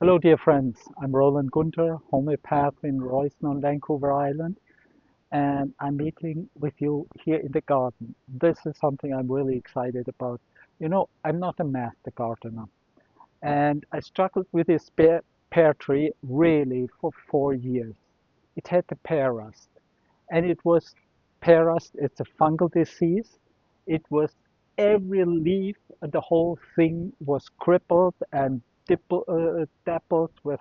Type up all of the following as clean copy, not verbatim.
Hello, dear friends. I'm Roland Gunther, homeopath in Royston on Vancouver Island, and I'm meeting with you here in the garden. This is something I'm really excited about. I'm not a master gardener, and I struggled with this pear tree really for 4 years. It had the pear rust, and it was pear rust. It's a fungal disease. It was every leaf, the whole thing was crippled and dappled with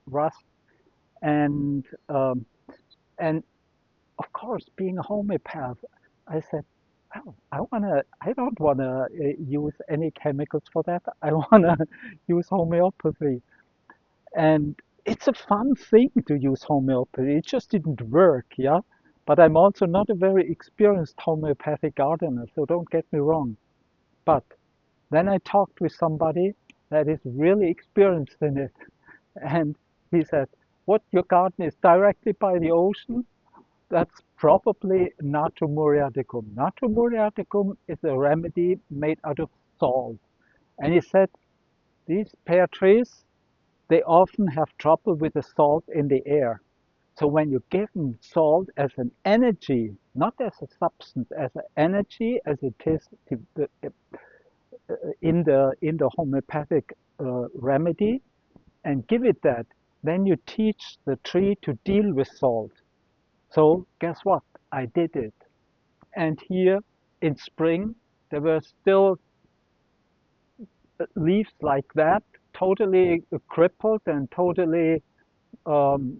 rust. And and of course, being a homeopath, I said, well, I don't wanna use any chemicals for that. I wanna use homeopathy. And it's a fun thing to use homeopathy. It just didn't work, yeah. But I'm also not a very experienced homeopathic gardener, so don't get me wrong. But then I talked with somebody that is really experienced in it, and he said, "What, your garden is directly by the ocean? That's probably Natrium muriaticum. Natrium muriaticum is a remedy made out of salt." And he said, these pear trees, they often have trouble with the salt in the air. So when you give them salt as an energy, not as a substance, as an energy, as it is in the homeopathic remedy, and give it that, then you teach the tree to deal with salt. So guess what? I did it. And here in spring, there were still leaves like that, totally crippled and totally, um,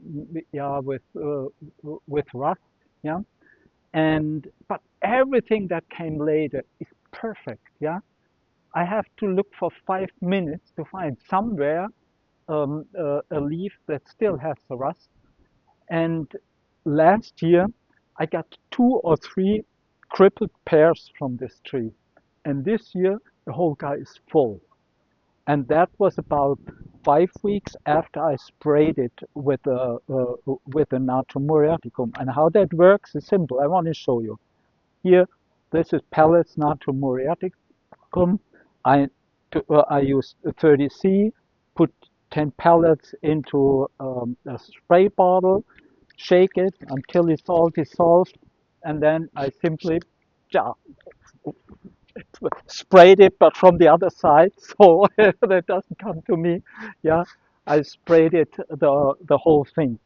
yeah, with rust, yeah. And but everything that came later is perfect, yeah. I have to look for 5 minutes to find somewhere a leaf that still has the rust. And last year, I got 2 or 3 crippled pears from this tree. And this year, the whole guy is full. And that was about 5 weeks after I sprayed it with a Natrium muriaticum. And how that works is simple. I want to show you. Here, this is pellets Natrium muriaticum. I I used 30C, put 10 pellets into a spray bottle, shake it until it's all dissolved, and then I simply ja, sprayed it, but from the other side, so that doesn't come to me. Yeah, I sprayed it the whole thing.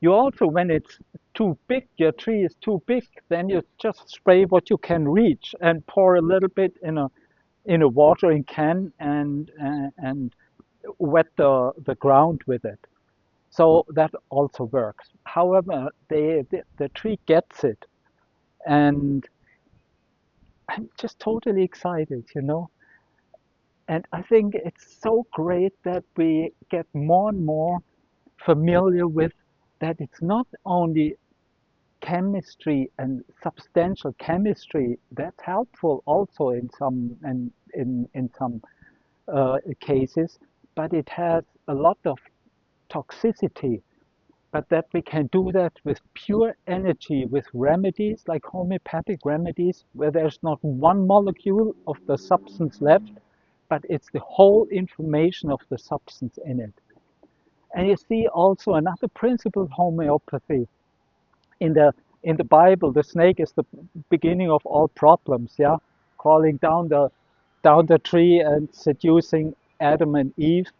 You also, when it's too big, your tree is too big, then you just spray what you can reach and pour a little bit in a watering can and wet the ground with it. So that also works. However, the tree gets it, and I'm just totally excited. And I think it's so great that we get more and more familiar with that it's not only chemistry and substantial chemistry that's helpful also in some cases, but it has a lot of toxicity. But that we can do that with pure energy, with remedies like homeopathic remedies, where there's not one molecule of the substance left, but it's the whole information of the substance in it. And you see also another principle of homeopathy. In the Bible, the snake is the beginning of all problems, yeah, crawling down the tree and seducing Adam and Eve.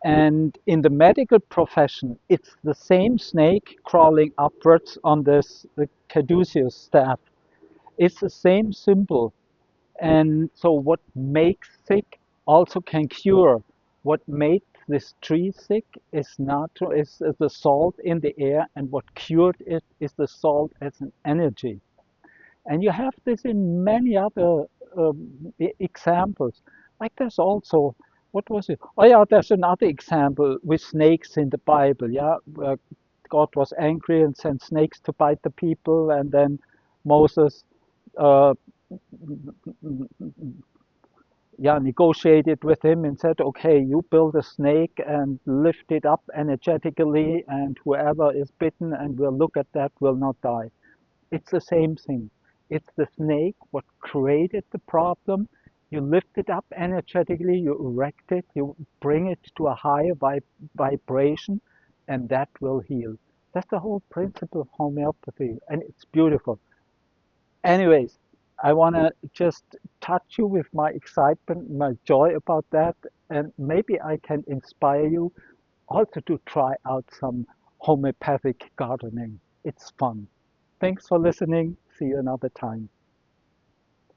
And in the medical profession, it's the same snake crawling upwards on the caduceus staff. It's the same symbol. And so what makes sick also can cure. What made this tree sick is the salt in the air, and what cured it is the salt as an energy. And you have this in many other examples. Like there's also, what was it? Oh yeah, there's another example with snakes in the Bible. Yeah, God was angry and sent snakes to bite the people, and then Moses, uh, yeah, negotiated with him and said, okay, you build a snake and lift it up energetically, and whoever is bitten and will look at that will not die. It's the same thing. It's the snake what created the problem, You lift it up energetically, you erect it, you bring it to a higher vibration, and that will heal. That's the whole principle of homeopathy, and it's beautiful. Anyways, I want to just touch you with my excitement, my joy about that, and maybe I can inspire you also to try out some homeopathic gardening. It's fun. Thanks for listening. See you another time.